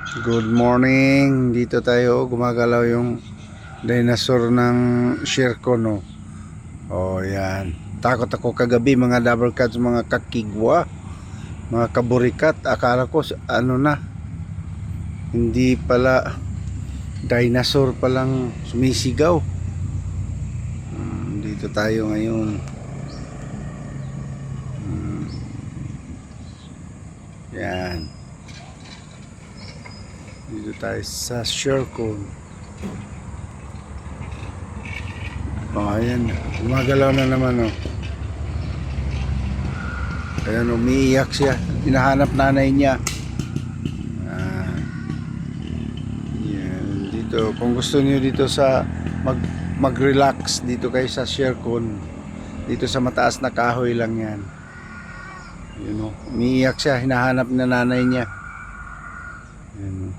Good morning. Dito tayo gumagalaw yung dinosaur ng Sherko, no. Oh, yan. Takot ako kagabi, mga double cats, mga kakigwa, mga kaburikat. Akala ko ano na. Hindi pala dinosaur palang sumisigaw. Dito tayo ngayon. Yan. Dito tayo sa Sherko. Oh, ayan. Gumagalaw na naman, oh. Ayan, umiiyak siya. Hinahanap nanay niya. Yan. Dito, kung gusto niyo dito sa mag-relax dito kayo sa Sherko. Dito sa mataas na kahoy lang yan. Yun, oh. Umiiyak siya. Hinahanap na nanay niya. Yan, oh.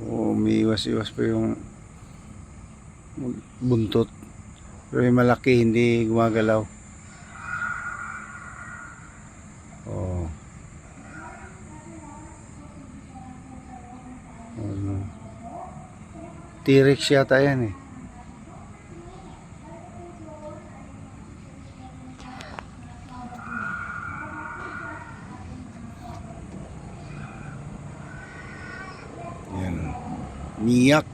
Oh, umiiwas-iwas pa yung buntot. Pero yung malaki hindi gumagalaw. Oh. Ano. T-Rex yata yan eh. Yan. Miyak.